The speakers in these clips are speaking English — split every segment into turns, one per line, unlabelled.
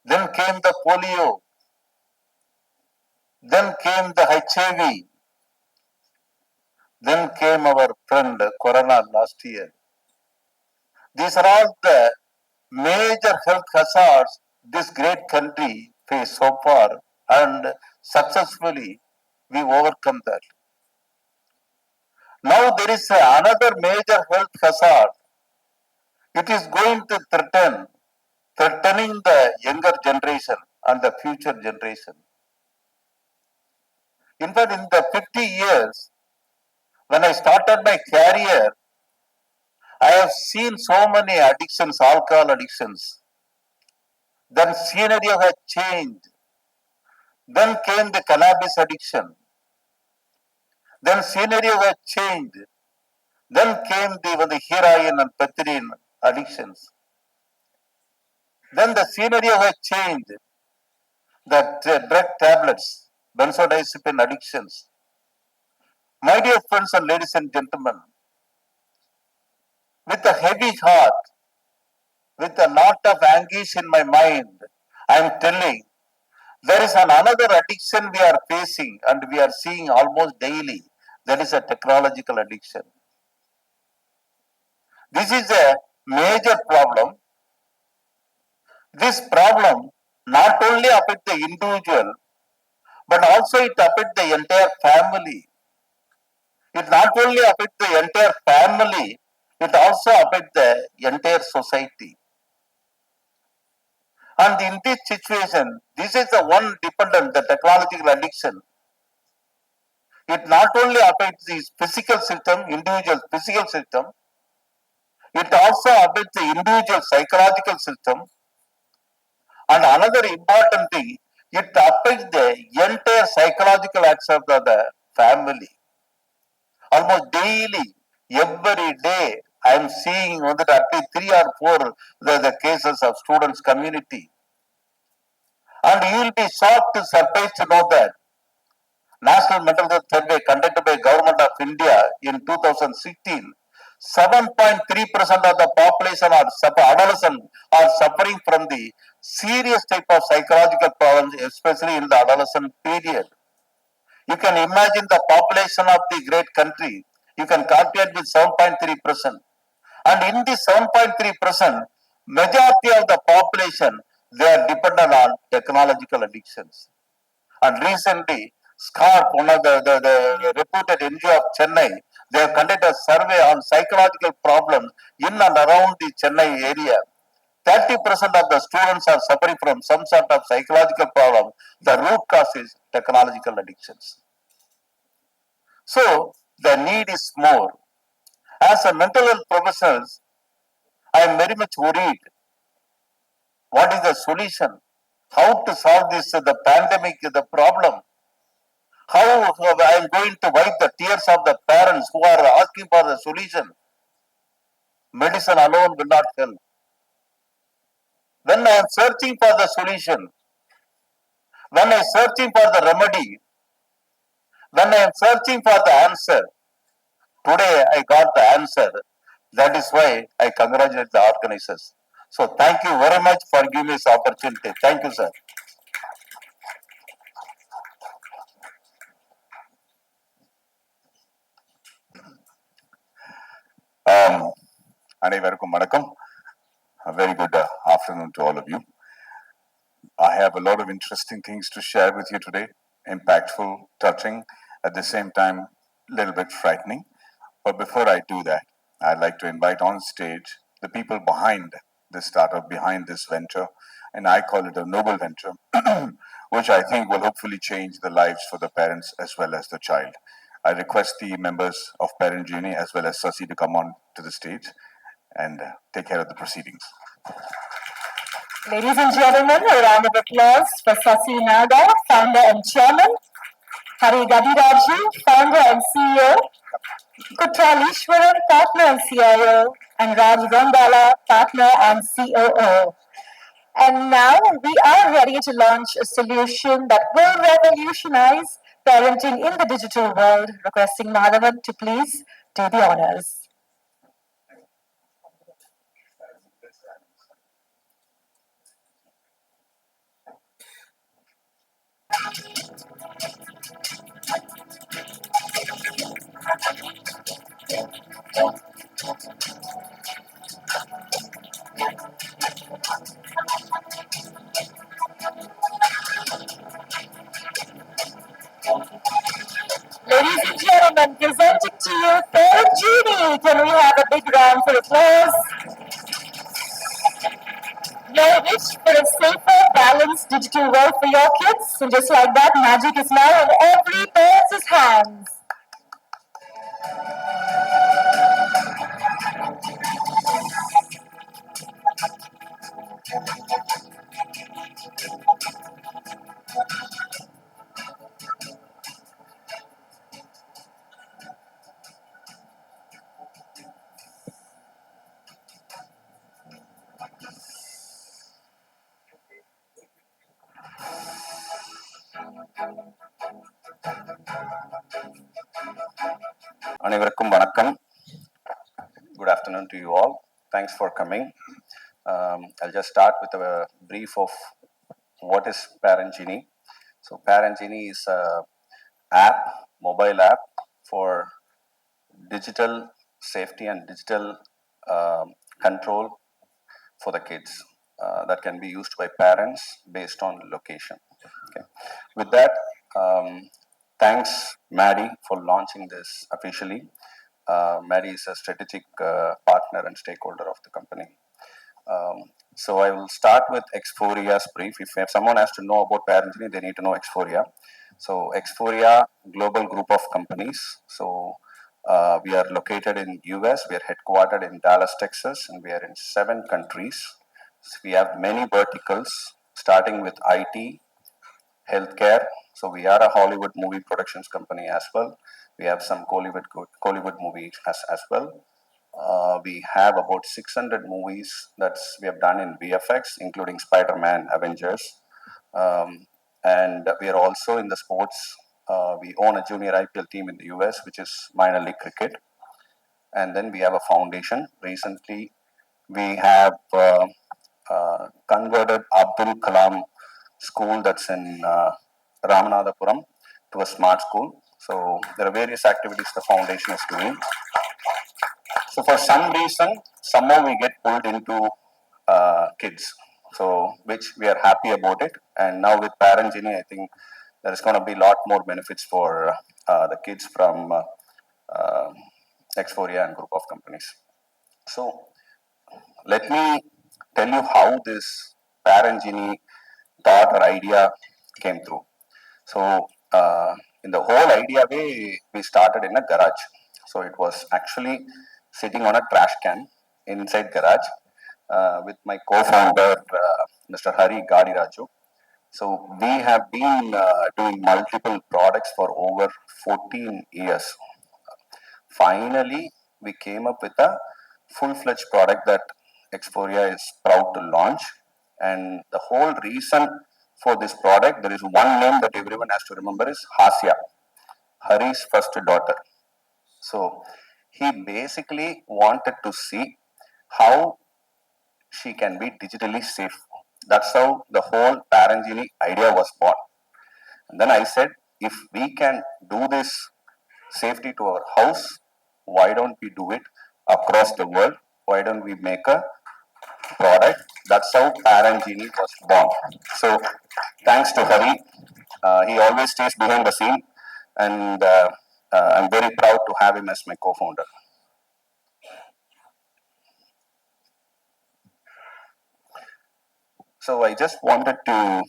Then came the polio. Then came the HIV. Then came our friend Corona last year. These are all the major health hazards this great country faced so far, and successfully we overcome that. Now there is another major health hazard. It is going to threatening the younger generation and the future generation. In fact, in the 50 years, when I started my career, I have seen so many addictions, alcohol addictions. Then scenario had changed. Then came the cannabis addiction. Then scenario had changed. Then came the heroin and pethidine addictions. Then the scenario had changed. The drug tablets, benzodiazepine addictions. My dear friends and ladies and gentlemen, with a heavy heart, with a lot of anguish in my mind, I am telling there is another addiction we are facing and we are seeing almost daily. That is a technological addiction. This is a major problem. This problem not only affects the individual, but also it affects the entire family. It not only affects the entire family, it also affects the entire society. And in this situation, this is the one dependent, the technological addiction. It not only affects the physical system, individual physical system, it also affects the individual psychological system. And another important thing, it affects the entire psychological aspect of the family. Almost daily, every day, I am seeing at least 3 or 4 the cases of students' community. And you will be shocked to surprised to know that National Mental Health Survey conducted by Government of India in 2016, 7.3% of the population or adolescents are suffering from the serious type of psychological problems, especially in the adolescent period. You can imagine the population of the great country. You can calculate with 7.3%. And in this 7.3%, majority of the population, they are dependent on technological addictions. And recently, SCARP, one of the reputed NGO of Chennai, they have conducted a survey on psychological problems in and around the Chennai area. 30% of the students are suffering from some sort of psychological problem. The root cause is technological addictions. So, the need is more. As a mental health professionals, I am very much worried. What is the solution? How to solve this, the pandemic, the problem? How I am going to wipe the tears of the parents who are asking for the solution? Medicine alone will not help. When I am searching for the solution, when I am searching for the remedy, when I am searching for the answer, today I got the answer. That is why I congratulate the organizers. So thank you very much for giving me this opportunity. Thank you, sir.
அனைவருக்கும் வணக்கம். A very good afternoon to all of you. I have a lot of interesting things to share with you today, impactful, touching, at the same time, a little bit frightening. But before I do that, I'd like to invite on stage the people behind this startup, behind this venture, and I call it a noble venture, which I think will hopefully change the lives for the parents as well as the child. I request the members of Parent Geenee as well as Sasi to come on to the stage and take care of the proceedings.
Ladies and gentlemen, a round of applause for Sasi Naga, founder and chairman, Hari Gadiraju, founder and CEO, Kutralishwaran, partner and CIO, and Raj Randala, partner and COO. And now we are ready to launch a solution that will revolutionize parenting in the digital world. Requesting Madhavan to please do the honors. gentlemen, presenting to you Parent Geenee. Can we have a big round for applause? Your wish for a safer, balanced digital world for your kids. And just like that, magic is now in every parent's hands.
அனைவருக்கும் வணக்கம். Good afternoon to you all. Thanks for coming. I'll just start with a brief of what is Parent Geenee. So Parent Geenee is a app, mobile app for digital safety and digital control for the kids that can be used by parents based on location. Okay. With that, thanks Maddie for launching this officially. Maddie is a strategic partner and stakeholder of the company. So I will start with Xphoриa's brief. If someone has to know about Parent Geenee, they need to know Xphoria. So Xphoria, global group of companies. So we are located in US. We are headquartered in Dallas, Texas, and we are in 7 countries. So we have many verticals, starting with IT, healthcare. So we are a Hollywood movie productions company as well. We have some Hollywood movies as well. We have about 600 movies that we have done in VFX, including Spider-Man, Avengers. And we are also in the sports. We own a junior IPL team in the US, which is minor league cricket. And then we have a foundation. Recently, we have converted Abdul Kalam school that's in Ramanathapuram to a smart school. So there are various activities the foundation is doing. So for some reason, somehow we get pulled into kids. So which we are happy about it. And now with Parent Geenee, I think there is going to be a lot more benefits for the kids from Xphoria and group of companies. So let me tell you how this Parent Geenee thought or idea came through. So in the whole idea way, we started in a garage. So it was actually sitting on a trash can inside garage with my co-founder, Mr. Hari Gadiraju. So we have been doing multiple products for over 14 years. Finally, we came up with a full-fledged product that Xphoria is proud to launch. And the whole reason for this product, there is one name that everyone has to remember is Hasya, Hari's first daughter. So he basically wanted to see how she can be digitally safe. That's how the whole Parent Geenee idea was born. And then I said, if we can do this safety to our house, why don't we do it across the world? Why don't we make a product? That's how Parent Geenee was born. So thanks to Hari, he always stays behind the scene, and I'm very proud to have him as my co-founder. So I just wanted to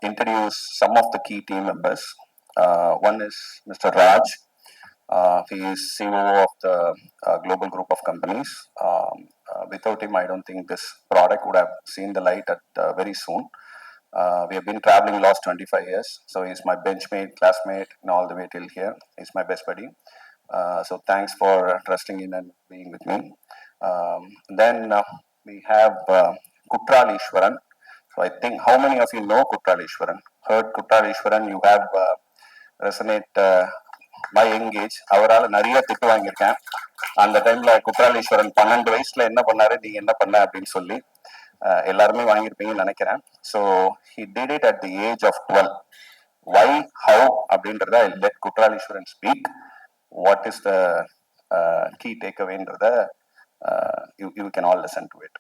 introduce some of the key team members. One is Mr. Raj. He is CEO of the global group of companies. Without him, I don't think this product would have seen the light at very soon. We have been traveling last 25 years. So he's my benchmate, classmate, and all the way till here. He's my best buddy. So thanks for trusting in and being with me. Then we have Kutralishwaran. So I think how many of you know Kutralishwaran? Heard Kutralishwaran, you have resonate my young age. அவரால் நிறைய திட்டு வாங்கியிருக்கேன். அந்த டைம்ல குற்றாலீஸ்வரன் 12 வயசுல என்ன பண்ணாரு, நீங்க என்ன பண்ண அப்படின்னு சொல்லி எல்லாருமே வாங்கியிருப்பீங்கன்னு நினைக்கிறேன். So he did it at the age of 12. Why, how அப்படின்றத I let Kutraleeswaran speak. What is the key take அவேன்றத you can all listen to it.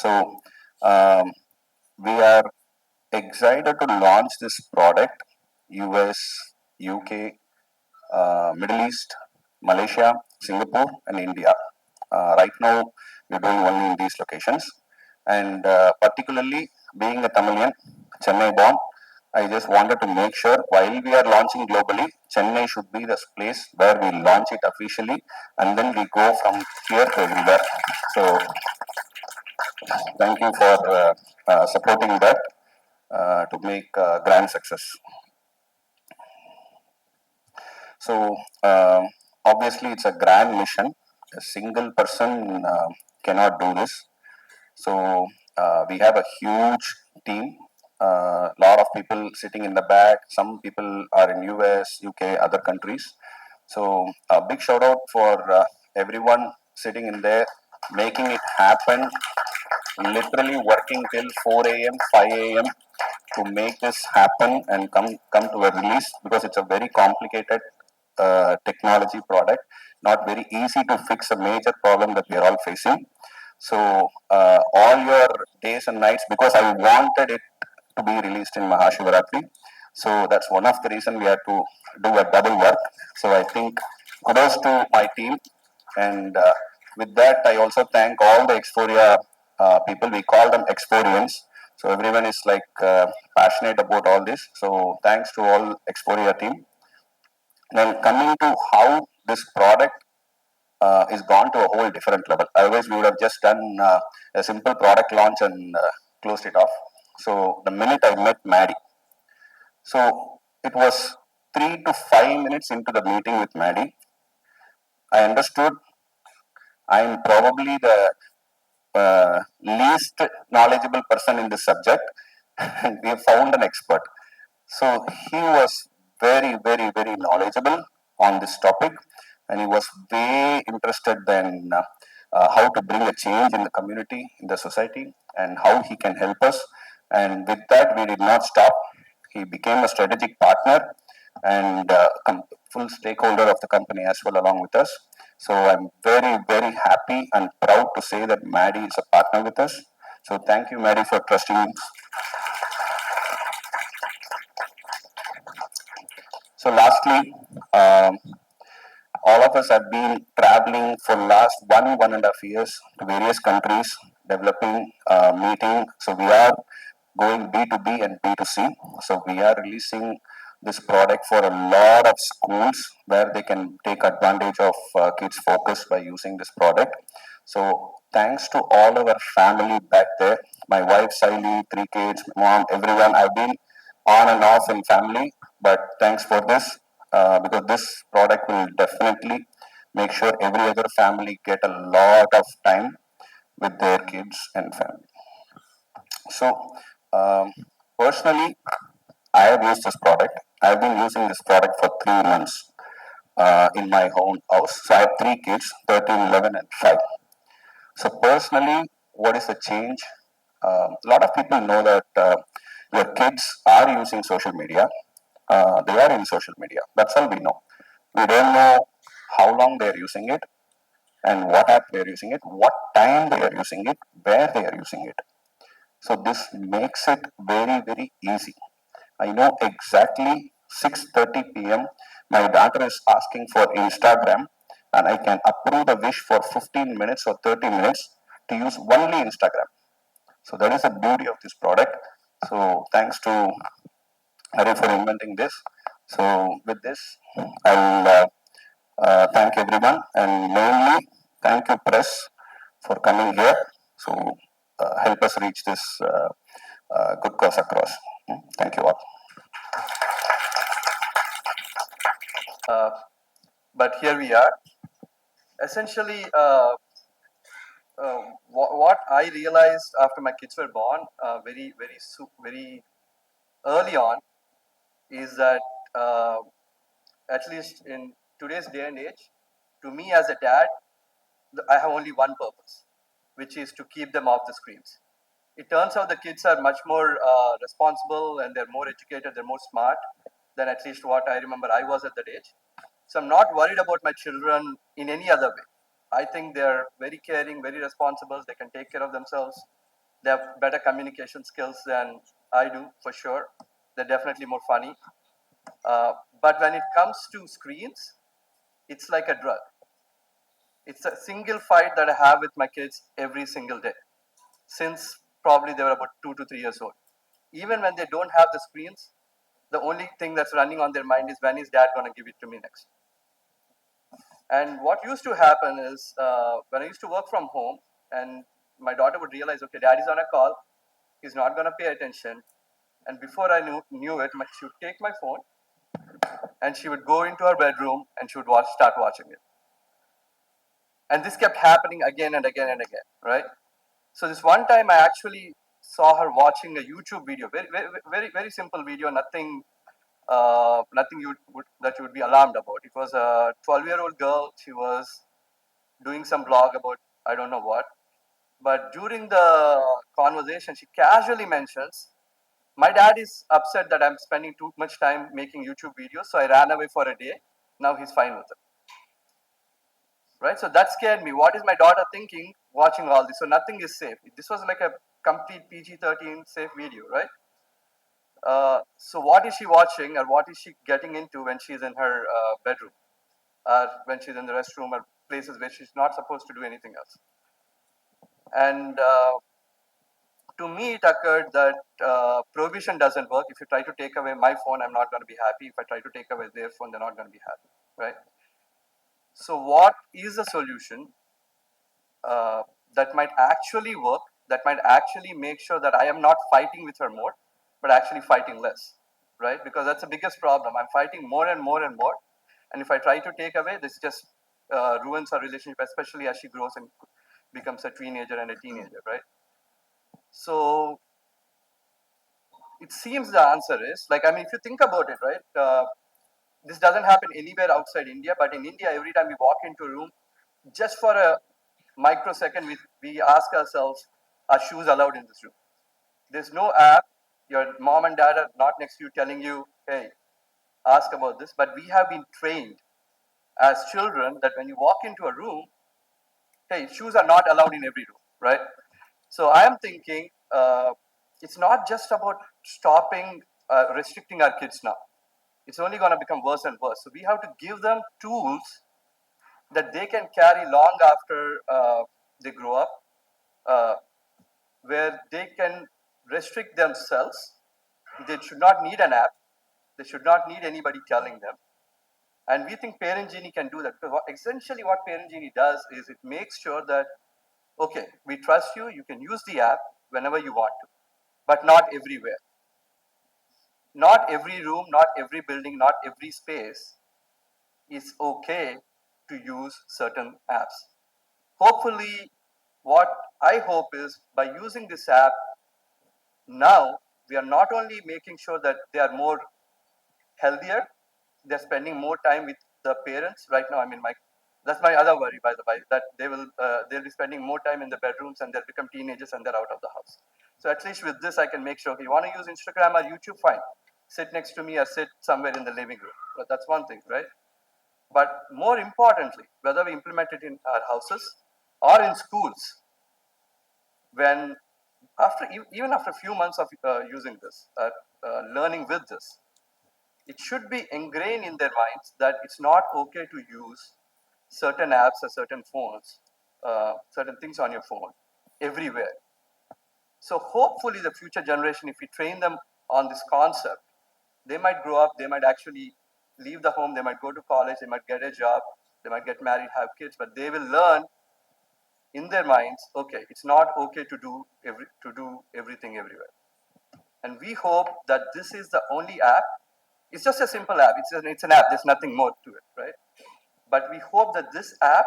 So we are excited to launch this product US, UK, Middle East, Malaysia, Singapore, and India. Right now, we're doing only in these locations. And particularly being a Tamilian, Chennai born, I just wanted to make sure while we are launching globally, Chennai should be the place where we launch it officially and then we go from here to everywhere. So, thank you for supporting that to make grand success. So, obviously, it's a grand mission. A single person cannot do this. So we have a huge team. A lot of people sitting in the back. Some people are in US, UK, other countries. So a big shout out for everyone sitting in there, making it happen. Literally working till 4 a.m., 5 a.m. to make this happen and come to a release because it's a very complicated technology product, not very easy to fix a major problem that we are all facing. So all your days and nights, because I wanted it to be released in Mahashivaratri. So that's one of the reason we had to do a double work. So I think kudos to my team. And with that, I also thank all the Exforia people. We call them Exporians. So everyone is like passionate about all this. So thanks to all Exforia team. Now coming to how this product is gone to a whole different level. Otherwise, we would have just done a simple product launch and closed it off. So the minute I met Maddie, so it was 3 to 5 minutes into the meeting with Maddie, I understood I'm probably the least knowledgeable person in this subject, and we have found an expert. So he was very, very, very knowledgeable on this topic, and he was way interested in how to bring a change in the community, in the society, and how he can help us. And with that, we did not stop. He became a strategic partner and full stakeholder of the company as well, along with us. So I'm very, very happy and proud to say that Maddie is a partner with us. So thank you, Maddie, for trusting us. So lastly, all of us have been traveling for last 1.5 years to various countries, developing, meeting. So we are going B2B and B2C. So we are releasing this product for a lot of schools where they can take advantage of kids' focus by using this product. So thanks to all our family back there, my wife Saili, 3 kids, my mom, everyone. I've been on and off in family, but thanks for this because this product will definitely make sure every other family get a lot of time with their kids and family. So personally, I have used this product. I've been using this product for 3 months in my own house. So I have 3 kids, 13, 11, and 5. So personally, what is the change? A lot of people know that your kids are using social media. They are in social media. That's all we know. We don't know how long they are using it and what app they are using it, what time they are using it, where they are using it. So this makes it very, very easy. I know exactly 6:30 p.m. My daughter is asking for Instagram, and I can approve the wish for 15 minutes or 30 minutes to use only Instagram. So that is the beauty of this product. So thanks to Hari for inventing this. So with this, I'll thank everyone and mainly thank you press for coming here. So help us reach this good cause across. Thank you all.
But here we are. Essentially, what I realized after my kids were born, very early on, is that at least in today's day and age, to me as a dad, I have only one purpose, which is to keep them off the screens. It turns out the kids are much more responsible and they're more educated, they're more smart than at least what I remember I was at that age. So I'm not worried about my children in any other way. I think they're very caring, very responsible. They can take care of themselves. They have better communication skills than I do, for sure. They're definitely more funny. But when it comes to screens, it's like a drug. It's a single fight that I have with my kids every single day since probably they were about 2 to 3 years old. Even when they don't have the screens, the only thing that's running on their mind is when is dad going to give it to me next? And what used to happen is when I used to work from home and my daughter would realize, okay, dad is on a call, he's not going to pay attention. And before I knew it, she would take my phone and she would go into her bedroom and she would start watching it. And this kept happening again and again and again, right? So this one time I actually saw her watching a YouTube video, very simple video, nothing that you would be alarmed about. It was a 12-year-old girl. She was doing some blog about I don't know what. But during the conversation, she casually mentions, my dad is upset that I'm spending too much time making YouTube videos, so I ran away for a day. Now he's fine with it. Right? So that scared me. What is my daughter thinking watching all this? So nothing is safe. This was like a complete PG-13 safe video, right? So what is she watching or what is she getting into when she's in her bedroom or when she's in the restroom or places where she's not supposed to do anything else? And to me, it occurred that prohibition doesn't work. If you try to take away my phone, I'm not going to be happy. If I try to take away their phone, they're not going to be happy, right? So what is the solution that might actually work, that might actually make sure that I am not fighting with her more, but actually fighting less, right? Because that's the biggest problem. I'm fighting more and more and more. And if I try to take away, this just ruins our relationship, especially as she grows and becomes a teenager and a teenager, right? So it seems the answer is, like, I mean, if you think about it, right, this doesn't happen anywhere outside India, but in India, every time we walk into a room, just for a microsecond, we ask ourselves, are shoes allowed in this room? There's no app. Your mom and dad are not next to you telling you, hey, ask about this. But we have been trained as children that when you walk into a room, hey, shoes are not allowed in every room, right? So I am thinking it's not just about stopping, restricting our kids now. It's only going to become worse and worse. So we have to give them tools that they can carry long after they grow up, where they can restrict themselves. They should not need an app. They should not need anybody telling them. And we think Parent Genie can do that. Because essentially what Parent Genie does is it makes sure that, okay, we trust you, you can use the app whenever you want to, but not everywhere. Not every room, not every building, not every space is okay to use certain apps. Hopefully, what I hope is by using this app, now we are not only making sure that they are more healthier, they're spending more time with the parents. Right now, I mean, that's my other worry, by the way, that they'll be spending more time in the bedrooms and they'll become teenagers and they're out of the house. So at least with this, I can make sure, okay, you want to use Instagram or YouTube, fine. Sit next to me or sit somewhere in the living room. But that's one thing, right? But more importantly, whether we implement it in our houses or in schools, when even after a few months of using this, learning with this, it should be ingrained in their minds that it's not okay to use certain apps or certain phones, certain things on your phone everywhere. So hopefully the future generation, if we train them on this concept, they might grow up, they might actually leave the home, they might go to college, they might get a job, they might get married, have kids, but they will learn in their minds, okay, it's not okay to do everything everywhere. And we hope that this is the only app. It's just a simple app. It's an app. There's nothing more to it, right? But we hope that this app,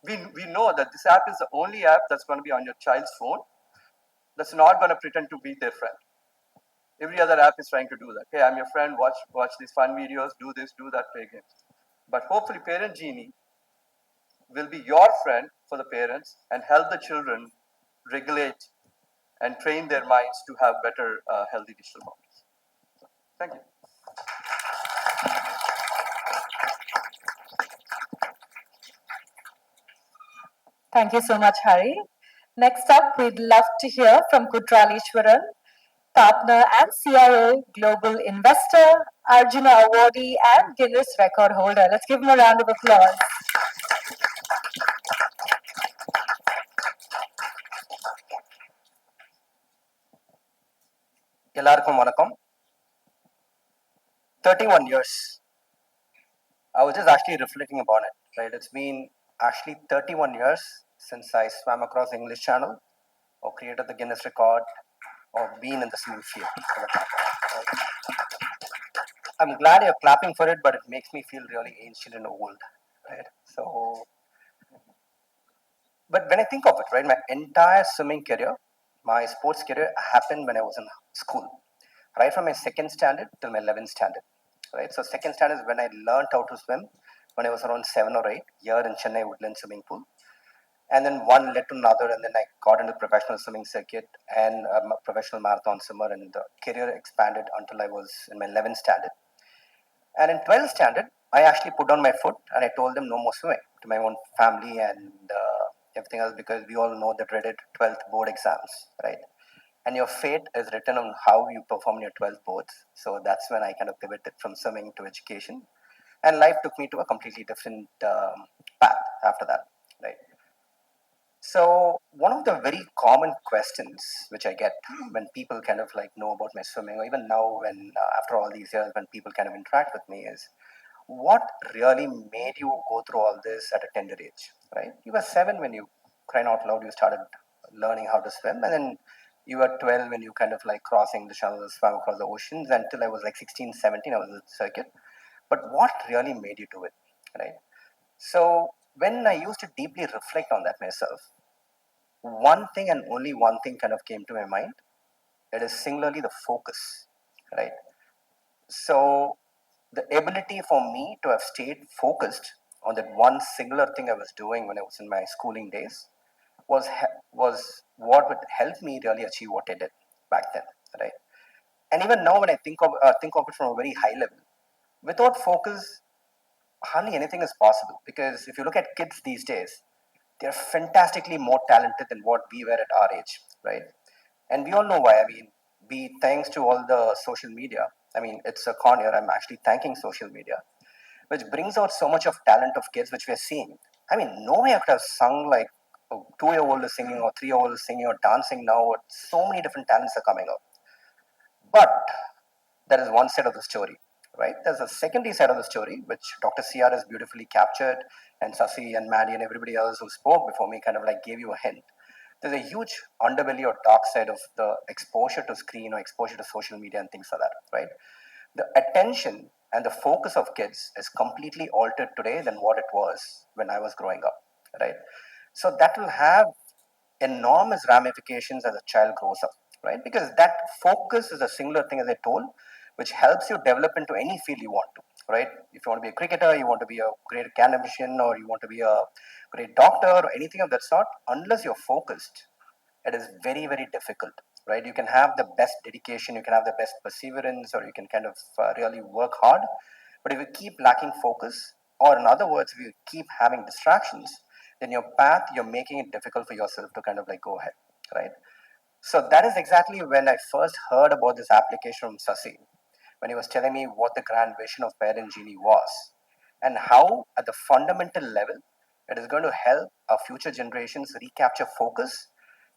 we know that this app is the only app that's going to be on your child's phone that's not going to pretend to be their friend. Every other app is trying to do that. Hey, I'm your friend. Watch these fun videos. Do this, do that, play games. But hopefully, Parent Genie will be your friend for the parents and help the children regulate and train their minds to have better, healthy digital boundaries. So, thank you.
Thank you so much, Hari. Next up, we'd love to hear from Kutralishwaran. partner and CIO, global investor, Arjuna awardee, and Guinness record holder. Let's give him a round of applause.
எல்லாருக்கும் வணக்கம். 31 years. I was just actually reflecting upon it, right? It's been actually 31 years since I swam across the English Channel or created the Guinness record or been in the swimming field. I'm glad you're clapping for it, but it makes me feel really ancient and old, right? So, but when I think of it, right, my entire swimming career, my sports career happened when I was in school, right from my second standard till my 11th standard, right? So second standard is when I learned how to swim when I was around 7 or 8 here in Chennai Woodland Swimming Pool. And then one led to another, and then I got into professional swimming circuit and a professional marathon swimmer, and the career expanded until I was in my 11th standard. And in 12th standard, I actually put down my foot and I told them no more swimming to my own family and everything else, because we all know the dreaded 12th board exams, right? And your fate is written on how you perform in your 12th boards. So that's when I kind of pivoted from swimming to education. And life took me to a completely different path after that, right? So one of the very common questions which I get when people kind of like know about my swimming, or even now when after all these years when people kind of interact with me, is what really made you go through all this at a tender age, right? You were 7 when you, crying out loud, you started learning how to swim, and then you were 12 when you kind of like crossing the channels, swam across the oceans. Until I was like 16, 17, I was in the circuit. But what really made you do it, right? So when I used to deeply reflect on that myself, one thing and only one thing kind of came to my mind. It is singularly the focus, right? So the ability for me to have stayed focused on that one singular thing I was doing when I was in my schooling days was what would help me really achieve what I did back then, right? And even now, when I think of it from a very high level, without focus, hardly anything is possible. Because if you look at kids these days, they're fantastically more talented than what we were at our age, right? And we all know why. I mean, thanks to all the social media. I mean, it's a con here. I'm actually thanking social media, which brings out so much of talent of kids, which we're seeing. I mean, no way I could have sung like a 2-year-old is singing or 3-year-old is singing or dancing now. So many different talents are coming out. But that is one side of the story, right? There's a secondary side of the story, which Dr. CR has beautifully captured, and Sasi and Maddie and everybody else who spoke before me kind of like gave you a hint. There's a huge underbelly or dark side of the exposure to screen or exposure to social media and things like that, right? The attention and the focus of kids is completely altered today than what it was when I was growing up, right? So that will have enormous ramifications as a child grows up, right? Because that focus is a singular thing, as I told, which helps you develop into any field you want to, right? If you want to be a cricketer, you want to be a great academician, or you want to be a great doctor, or anything of that sort, unless you're focused, it is very, very difficult, right? You can have the best dedication, you can have the best perseverance, or you can kind of really work hard. But if you keep lacking focus, or in other words, if you keep having distractions, then your path, you're making it difficult for yourself to kind of like go ahead, right? So that is exactly when I first heard about this application from Sasi, when he was telling me what the grand vision of Parent Genie was, and how at the fundamental level it is going to help our future generations recapture focus.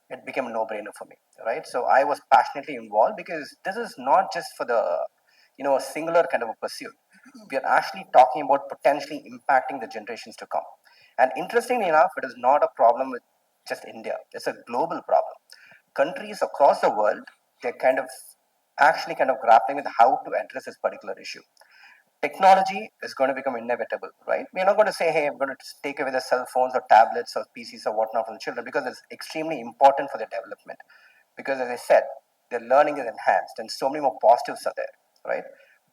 It became a no-brainer for me, right? So I was passionately involved, because this is not just for the, a singular kind of a pursuit. We are actually talking about potentially impacting the generations to come. And interestingly enough, it is not a problem with just India. It's a global problem. Countries across the world, they're kind of actually kind of grappling with how to address this particular issue. Technology is going to become inevitable, right? We're not going to say, hey, I'm going to take away the cell phones or tablets or PCs or whatnot from the children, because it's extremely important for their development. Because as I said, their learning is enhanced and so many more positives are there, right?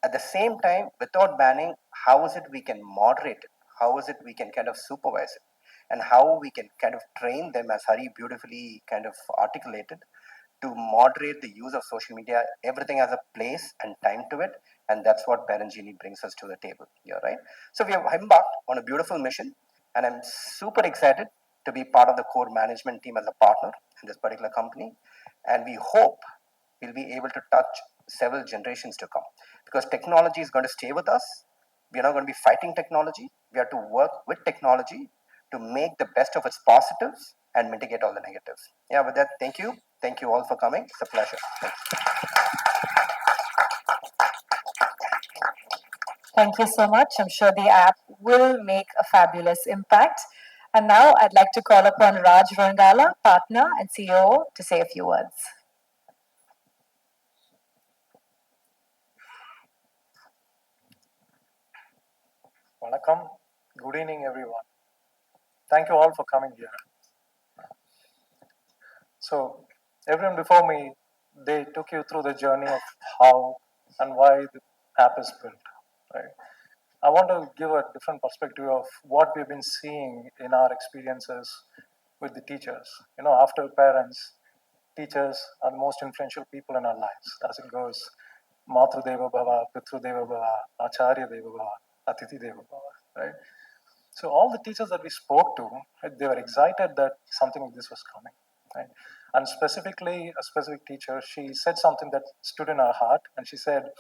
At the same time, without banning, how is it we can moderate it? How is it we can kind of supervise it? And how we can kind of train them, as Hari beautifully kind of articulated, to moderate the use of social media. Everything has a place and time to it, and that's what Parent Genie brings us to the table here, right? So we have embarked on a beautiful mission, and I'm super excited to be part of the core management team as a partner in this particular company. And we hope
we'll be able to touch several generations to come. Because technology is going to stay with us. We are not going to be fighting technology. We have to work with technology to make the best of its positives and mitigate all the negatives. Yeah, with that, thank you. Thank you all for coming. It's a pleasure. Thanks.
Thank you so much. I'm sure the app will make a fabulous impact. And now I'd like to call upon Raj Rangala, partner and CEO, to say a few words.
Vanakkam. Good evening, everyone. Thank you all for coming here. So, everyone before me, they took you through the journey of how and why the app is built, right? I want to give a different perspective of what we've been seeing in our experiences with the teachers. After parents, teachers are the most influential people in our lives, as it goes. Matru Deva Bhava, Pitru Deva Bhava, Acharya Deva Bhava, Atithi Deva Bhava, right? So all the teachers that we spoke to, they were excited that something like this was coming, right? And specifically, a specific teacher, she said something that stood in her heart, and she said,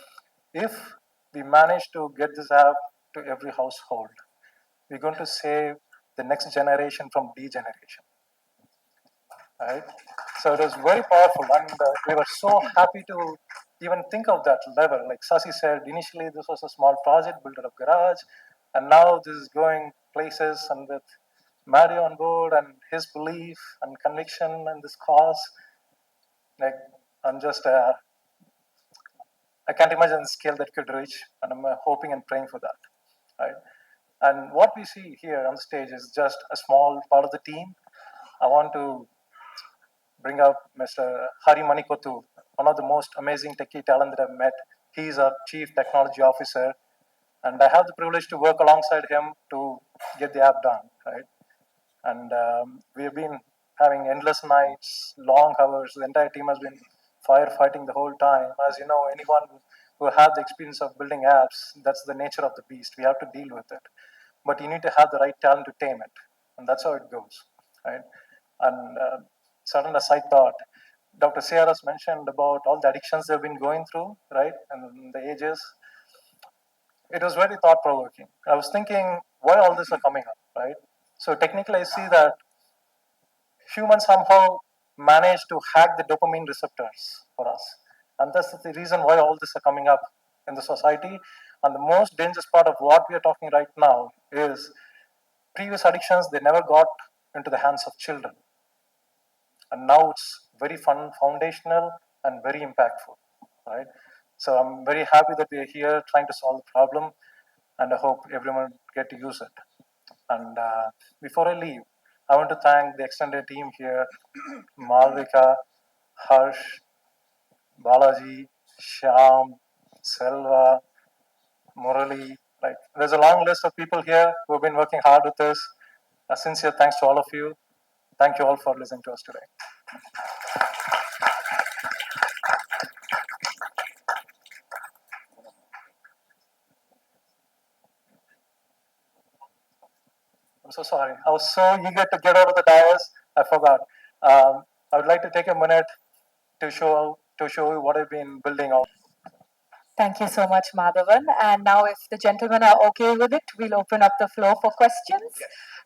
if we manage to get this app to every household, we're going to save the next generation from degeneration, right? So it was very powerful, and we were so happy to even think of that level. Like Sasi said, initially this was a small project built out of garage, and now this is going places, and with Mario on board and his belief and conviction in this cause, like I'm just I can't imagine the scale that could reach, and I'm hoping and praying for that, right? And what we see here on the stage is just a small part of the team. I want to bring up Mr. Hari Manikottu, one of the most amazing techie talent that I've met. He's our Chief Technology Officer, and I have the privilege to work alongside him to get the app done, right? And we have been having endless nights, long hours. The entire team has been firefighting the whole time. As you know, anyone who have the experience of building apps, that's the nature of the beast. We have to deal with it. But you need to have the right talent to tame it. And that's how it goes, right? And sudden aside thought, Dr. CRS mentioned about all the addictions they've been going through, right? And the ages. It was very thought provoking. I was thinking, why all this are coming up, right? So technically, I see that humans somehow manage to hack the dopamine receptors for us. And that's the reason why all this are coming up in the society. And the most dangerous part of what we are talking right now is previous addictions, they never got into the hands of children. And now it's very fun, foundational, and very impactful, right? So I'm very happy that we are here trying to solve the problem, and I hope everyone get to use it. And before I leave, I want to thank the extended team here, Malvika, Harsh, Balaji, Shyam, Selva, Murali. Like, there's a long list of people here who have been working hard with this. A sincere thanks to all of you. Thank you all for listening to us today. I'm so sorry. I was so eager to get out of the dais, I forgot. I would like to take a minute to show you what I've been building out.
Thank you so much, Madhavan. And now, if the gentlemen are okay with it, we'll open up the floor for questions.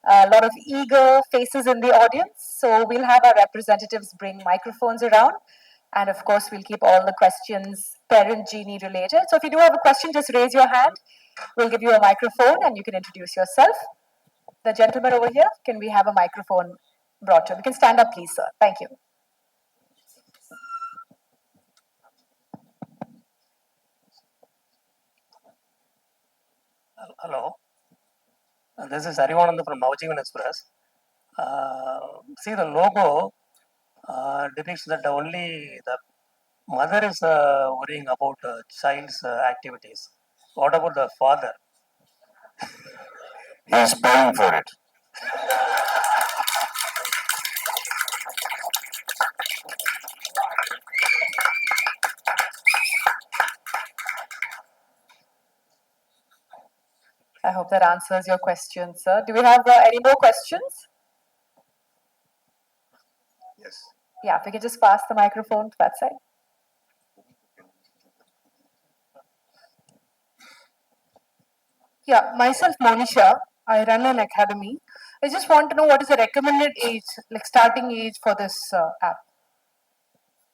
A lot of eager faces in the audience, so we'll have our representatives bring microphones around. And of course, we'll keep all the questions parent Geenee related. So if you do have a question, just raise your hand. We'll give you a microphone and you can introduce yourself. The gentleman over here, can we have a microphone brought to him? You can stand up, please, sir. Thank you.
Hello, this is Arivananda from Navjeevan Express. See, the logo depicts that only the mother is worrying about child's activities. What about the father?
He is paying for it.
I hope that answers your question, sir. Do we have any more questions?
Yes.
Yeah, if we can just pass the microphone to that side. Yeah, myself, Monisha. I run an academy. I just want to know what is the recommended age, like starting age for this app.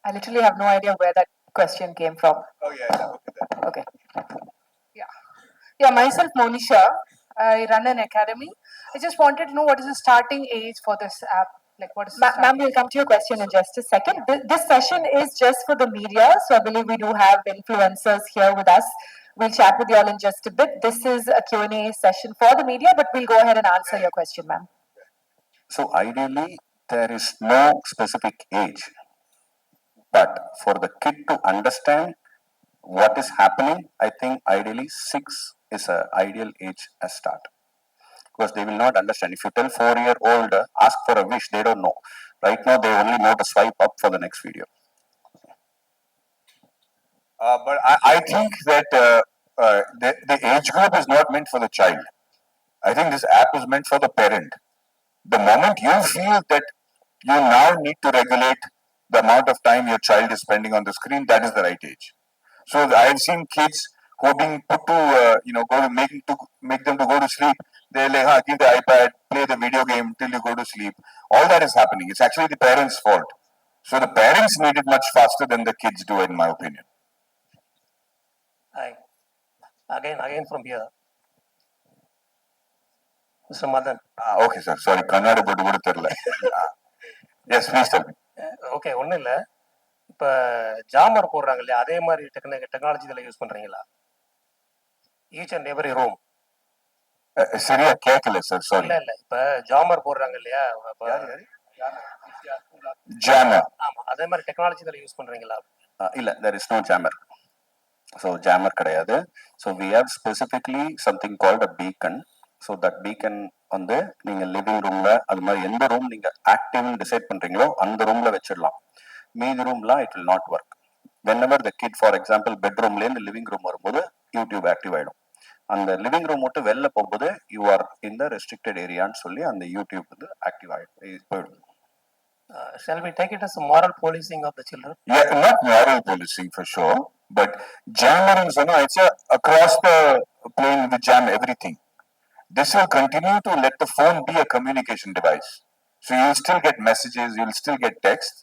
I literally have no idea where that question came from.
Oh, yeah.
Okay. Yeah. Yeah, myself, Monisha. I run an academy. I just wanted to know what is the starting age for this app. Like, what is
Ma'am, we'll come to your question in just a second. This session is just for the media, so I believe we do have influencers here with us. We'll chat with you all in just a bit. This is a Q&A session for the media, but we'll go ahead and answer your question, ma'am.
So ideally, there is no specific age, but for the kid to understand what is happening, I think ideally 6 is an ideal age as start. Because they will not understand. If you tell 4-year-old ask for a wish, they don't know. Right now, they only know to swipe up for the next video.
But I think that the age group is not meant for the child. I think this app is meant for the parent. The moment you feel that you now need to regulate the amount of time your child is spending on the screen, that is the right age. So I've seen kids who are being put to, go to make them to go to sleep. They're like, give the iPad, play the video game till you go to sleep. All that is happening. It's actually the parents' fault. So the parents need it much faster than the kids do, in my opinion.
Hi. Again from here. Mr. Madan.
Okay, sir. Sorry, Kannada போட்டு கூட தெரியல. Yes, please tell me.
Okay ஒன்றும் இல்லை இப்போ jammer போடுறாங்க இல்லையா அதே மாதிரி டெக்னாலஜி இதில் யூஸ் பண்ணுறீங்களா ஈச் அண்ட் எவரி ரூம்
சரியா கேட்கல சார் சாரி
இல்லை இப்போ ஜாமர் போடுறாங்க இல்லையா
ஜாமர்
ஆமாம் அதே மாதிரி டெக்னாலஜி இதில் யூஸ் பண்ணுறீங்களா
இல்லை there is no jammer. So jammer கிடையாது. So we have specifically something called a beacon. So that beacon வந்து நீங்கள் லிவிங் ரூமில் அது மாதிரி எந்த ரூம் நீங்கள் ஆக்டிவ்னு டிசைட் பண்ணுறீங்களோ அந்த ரூமில் வச்சிடலாம். மீதி ரூம்லாம் it will not work. Whenever the kid for example பெட்ரூம்லேருந்து லிவிங் ரூம் வரும்போது யூடியூப் ஆக்டிவ் ஆகிடும். அந்த லிவிங் ரூம் மட்டும் வெளில போகும்போது you are in the restricted ஏரியான்னு சொல்லி அந்த யூடியூப் வந்து ஆக்டிவ் ஆகிடும் போயிடும்.
Shall we take it as a moral policing of the children?
Yeah, not moral policing for sure, but jamming, it's across the plane with jam everything. This will continue to let the phone be a communication device. So you'll still get messages, you'll still get text.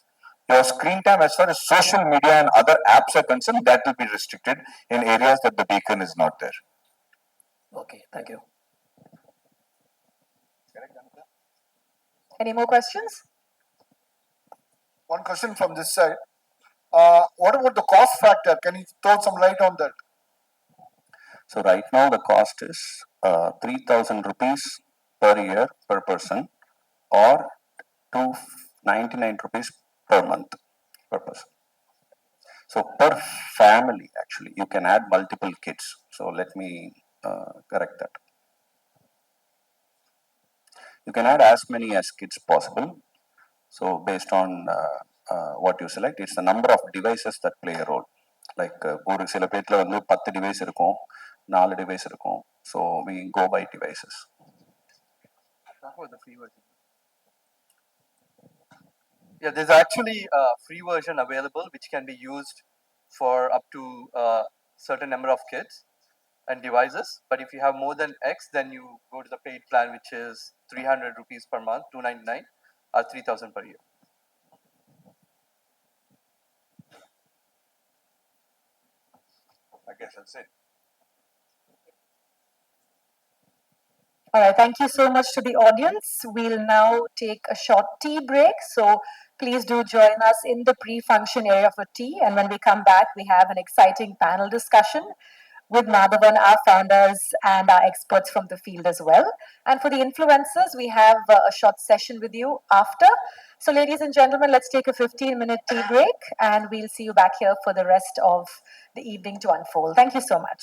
Your screen time as far as social media and other apps are concerned, that will be restricted in areas that the beacon is not there.
Okay, thank you.
Any more questions?
One question from this side. What about the cost factor? Can you throw some light on that?
So right now the cost is 3,000 rupees per year per person or 299 rupees per month per person. So per family actually, you can add multiple kids. So let me correct that. You can add as many as kids possible. So based on what you select, it's the number of devices that play a role. Like ஒரு சில பேர்ல வந்து 10 device இருக்கும் 4 device இருக்கும். So we go by devices.
The free version. Yeah, there's actually a free version available which can be used for up to a certain number of kids and devices. But if you have more than X, then you go to the paid plan, which is 300 rupees per month, 299, or 3,000 per year.
I guess that's it.
All right, thank you so much to the audience. We'll now take a short tea break. So please do join us in the pre-function area for tea. And when we come back, we have an exciting panel discussion with Madhavan, our founders, and our experts from the field as well. And for the influencers, we have a short session with you after. So ladies and gentlemen, let's take a 15-minute tea break and we'll see you back here for the rest of the evening to unfold. Thank you so much.